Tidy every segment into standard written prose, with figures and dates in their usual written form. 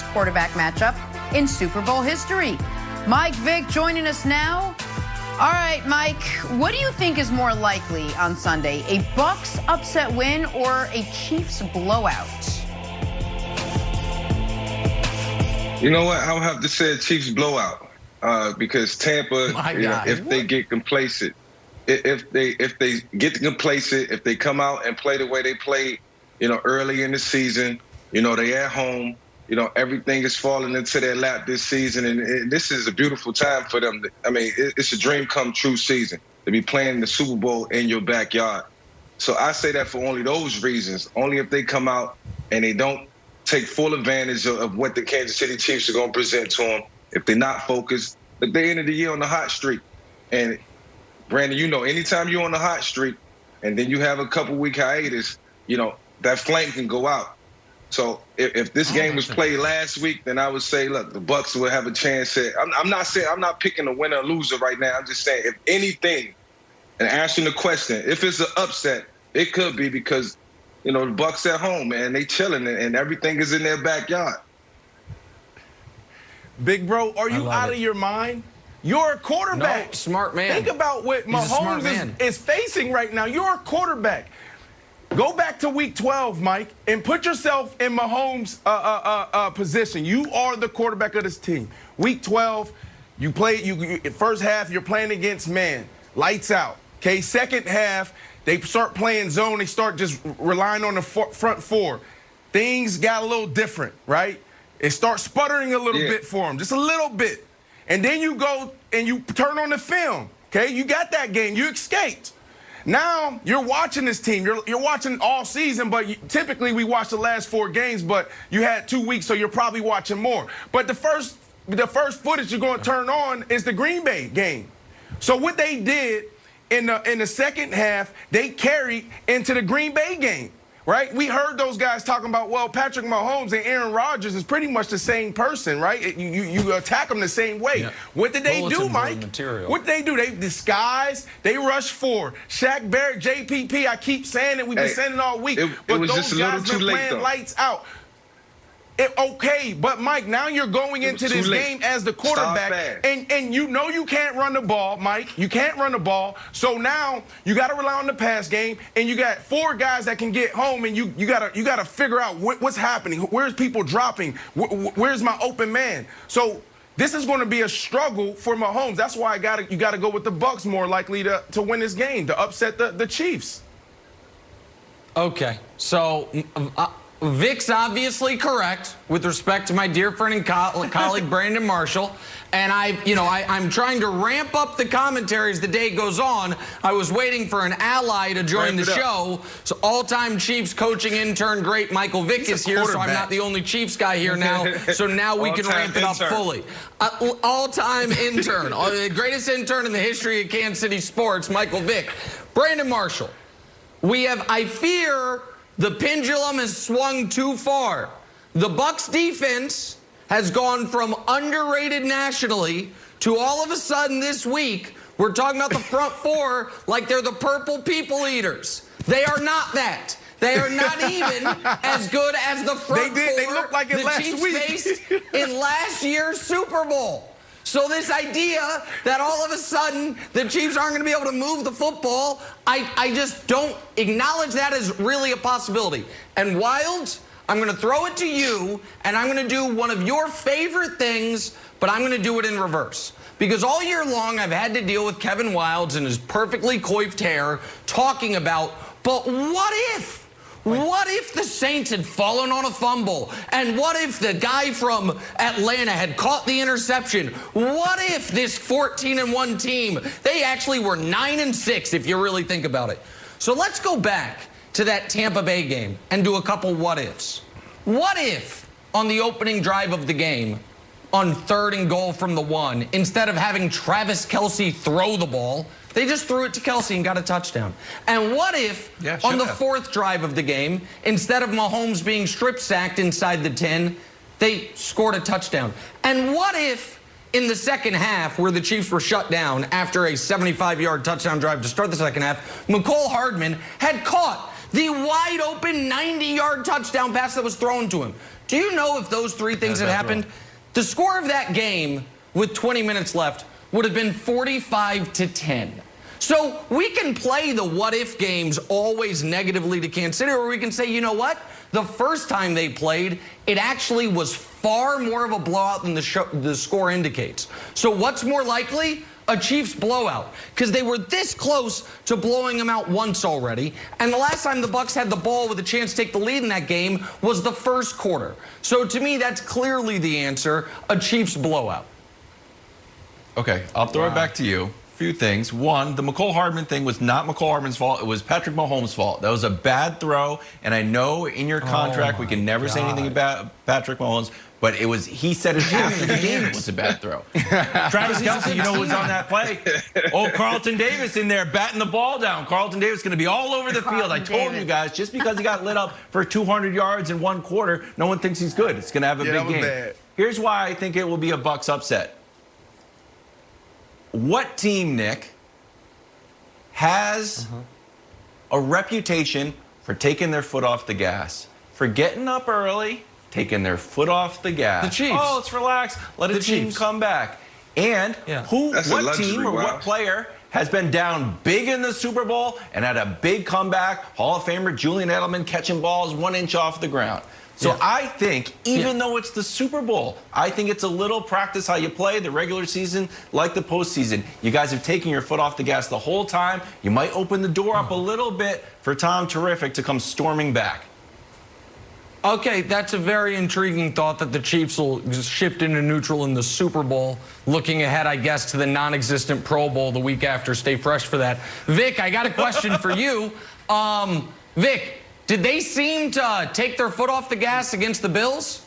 toughest quarterback matchup in Super Bowl history. Mike Vick joining us now. All right, Mike, what do you think is more likely on Sunday, a Bucs upset win or a Chiefs blowout? You know what? I'll have to say Chiefs blowout because Tampa, if they get complacent, if they get complacent, if they come out and play the way they played, early in the season, they at home. Everything is falling into their lap this season, and this is a beautiful time for them. It's a dream come true season to be playing the Super Bowl in your backyard. So I say that for only those reasons, only if they come out and they don't take full advantage of what the Kansas City Chiefs are going to present to them. If they're not focused, like they ended the year on the hot streak. And Brandon, anytime you're on the hot streak and then you have a couple-week hiatus, that flame can go out. So if this game was played last week, then I would say, look, the Bucs will have a chance at. I'm not picking a winner or loser right now. I'm just saying, if anything, and answering the question, if it's an upset, it could be because, the Bucs at home, man, they chilling and everything is in their backyard. Big bro, are you out of your mind? You're a quarterback. No, smart man. Think about what Mahomes is facing right now. You're a quarterback. Go back to week 12, Mike, and put yourself in Mahomes' position. You are the quarterback of this team. Week 12, you play. First half, you're playing against man. Lights out. Okay, second half, they start playing zone. They start just relying on the front four. Things got a little different, right? It starts sputtering a little bit for them, just a little bit. And then you go and you turn on the film. Okay, you got that game. You escaped. Now you're watching this team. You're watching all season, but typically we watch the last 4 games. But you had 2 weeks, so you're probably watching more. But the first footage you're going to turn on is the Green Bay game. So what they did in the second half, they carried into the Green Bay game. Right? We heard those guys talking about, well, Patrick Mahomes and Aaron Rodgers is pretty much the same person, right? You attack them the same way. Yeah. What did they do, Mike? What did they do? They disguise. They rush forward. Shaq Barrett, JPP, I keep saying it. We've been saying it all week. But those guys been playing lights out. Okay, but Mike, now you're going into this game as the quarterback, and you can't run the ball, Mike. You can't run the ball. So now you got to rely on the pass game, and you got 4 guys that can get home, and you got to figure out what's happening. Where's people dropping? Where's my open man? So this is going to be a struggle for Mahomes. That's why you got to go with the Bucs more likely to win this game, to upset the Chiefs. Okay, so. Vick's obviously correct with respect to my dear friend and colleague Brandon Marshall, and I'm trying to ramp up the commentary as the day goes on. I was waiting for an ally to join the show. So all-time Chiefs coaching intern great Michael Vick is here, so I'm not the only Chiefs guy here now. So now we can ramp it up fully. All-time intern, the greatest intern in the history of Kansas City sports, Michael Vick. Brandon Marshall, I fear the pendulum has swung too far. The Bucs defense has gone from underrated nationally to all of a sudden this week, we're talking about the front 4 like they're the purple people eaters. They are not that. They are not even as good as the front 4 they look like it last Chiefs week. faced in last year's Super Bowl. So this idea that all of a sudden the Chiefs aren't going to be able to move the football, I just don't acknowledge that as really a possibility. And Wilds, I'm going to throw it to you, and I'm going to do one of your favorite things, but I'm going to do it in reverse. Because all year long I've had to deal with Kevin Wilds and his perfectly coiffed hair talking about, but what if? What if the Saints had fallen on a fumble? And what if the guy from Atlanta had caught the interception? What if this 14-1 team, they actually were 9-6 if you really think about it. So let's go back to that Tampa Bay game and do a couple what ifs. What if on the opening drive of the game, on 3rd and goal from the 1, instead of having Travis Kelce throw the ball, they just threw it to Kelce and got a touchdown? And what if on the 4th drive of the game, instead of Mahomes being strip-sacked inside the 10, they scored a touchdown? And what if in the second half, where the Chiefs were shut down after a 75-yard touchdown drive to start the second half, Mecole Hardman had caught the wide-open 90-yard touchdown pass that was thrown to him? Do you know if those three things had happened? The score of that game with 20 minutes left would have been 45-10. So we can play the what-if games always negatively to Kansas City, or we can say, you know what? The first time they played, it actually was far more of a blowout than the score indicates. So what's more likely? A Chiefs blowout, because they were this close to blowing them out once already. And the last time the Bucs had the ball with a chance to take the lead in that game was the first quarter. So to me, that's clearly the answer, a Chiefs blowout. Okay, I'll throw it back to you. Few things. One, the McCole Hardman thing was not McCole Hardman's fault. It was Patrick Mahomes' fault. That was a bad throw, and I know in your contract we can never say anything about Patrick Mahomes, but it was, he said it after the game it was a bad throw. Travis Kelce, you know who was on that play? Oh, Carlton Davis in there batting the ball down. Carlton Davis going to be all over the field. I told you guys, just because he got lit up for 200 yards in one quarter, no one thinks he's good. It's going to have a big game. Bad. Here's why I think it will be a Bucs upset. What team, Nick, has a reputation for taking their foot off the gas, for getting up early, taking their foot off the gas? The Chiefs. Oh, let's relax. Let a team come back. And what team or what player has been down big in the Super Bowl and had a big comeback? Hall of Famer Julian Edelman catching balls 1 inch off the ground. So I think, even though it's the Super Bowl, I think it's a little practice how you play the regular season like the postseason. You guys have taken your foot off the gas the whole time. You might open the door up a little bit for Tom Terrific to come storming back. Okay, that's a very intriguing thought that the Chiefs will just shift into neutral in the Super Bowl, looking ahead, I guess, to the non-existent Pro Bowl the week after. Stay fresh for that. Vic, I got a question for you. Vic, did they seem to take their foot off the gas against the Bills?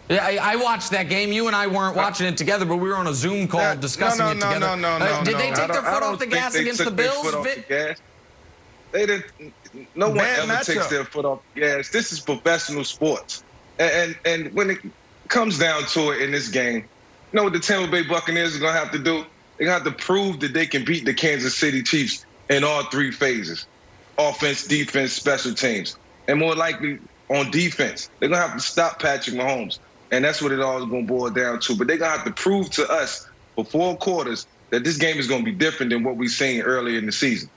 I watched that game. You and I weren't watching it together, but we were on a Zoom call discussing it together. Did they take their foot off the gas against the Bills? They didn't. No one ever takes their foot off the gas. This is professional sports, and when it comes down to it in this game, you know what the Tampa Bay Buccaneers are gonna have to do? They're gonna have to prove that they can beat the Kansas City Chiefs in all three phases: offense, defense, special teams. And more likely on defense, they're going to have to stop Patrick Mahomes. And that's what it all is going to boil down to. But they're going to have to prove to us for 4 quarters that this game is going to be different than what we've seen earlier in the season.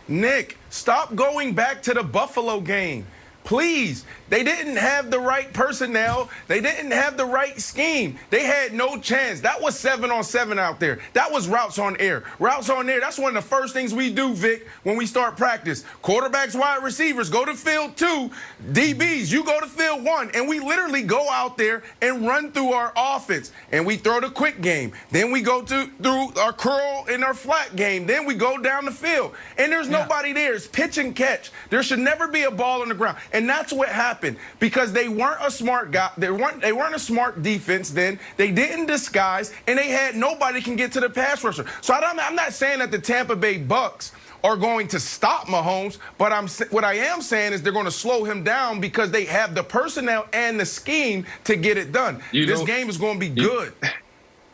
Nick, stop going back to the Buffalo game. Please. They didn't have the right personnel. They didn't have the right scheme. They had no chance. That was 7-on-7 out there. That was routes on air. Routes on air, that's one of the first things we do, Vic, when we start practice. Quarterbacks, wide receivers, go to field 2. DBs, you go to field 1. And we literally go out there and run through our offense. And we throw the quick game. Then we go through our curl and our flat game. Then we go down the field. And there's nobody there. It's pitch and catch. There should never be a ball on the ground. And that's what happened because they weren't a smart guy. They weren't a smart defense then. They didn't disguise, and they had nobody can get to the pass rusher. So I'm not saying that the Tampa Bay Bucs are going to stop Mahomes, but what I am saying is they're going to slow him down because they have the personnel and the scheme to get it done. This game is going to be good.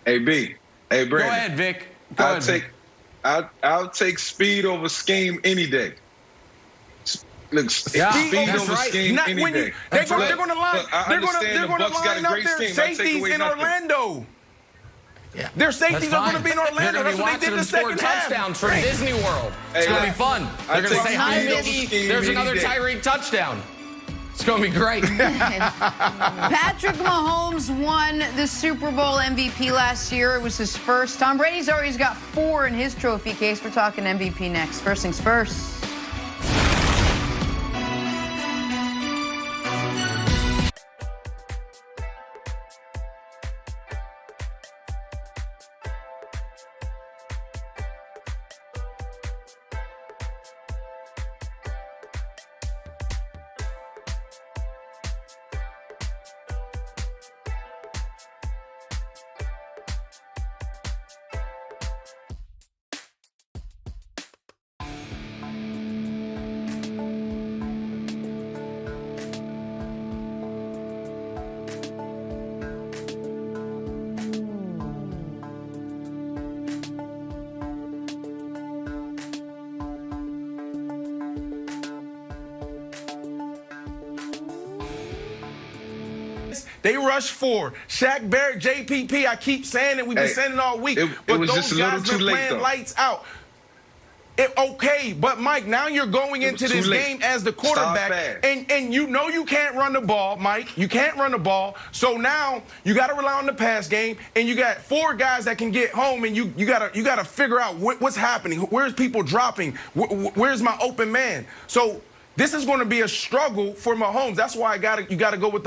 Hey, B. Hey, Brandon. Go ahead, Vic. I'll take speed over scheme any day. Look, speed over scheme any day. They're going to line up their safeties in Orlando. Yeah. Their safeties are going to be in Orlando. That's what they did the second half. Touchdowns for Disney World. It's going to be fun. They're going to say, hi, Mickey. There's another Tyreek touchdown. It's going to be great. Patrick Mahomes won the Super Bowl MVP last year. It was his first. Tom Brady's already got 4 in his trophy case. We're talking MVP next. First things first. They rushed 4. Shaq Barrett, JPP, I keep saying it. We've been saying it all week. But those guys been playing lights out. Okay, but Mike, now you're going into this game as the quarterback, and you know you can't run the ball, Mike. You can't run the ball. So now you got to rely on the pass game, and you got 4 guys that can get home, and you got to figure out what's happening. Where's people dropping? Where's my open man? So this is going to be a struggle for Mahomes. That's why you got to go with the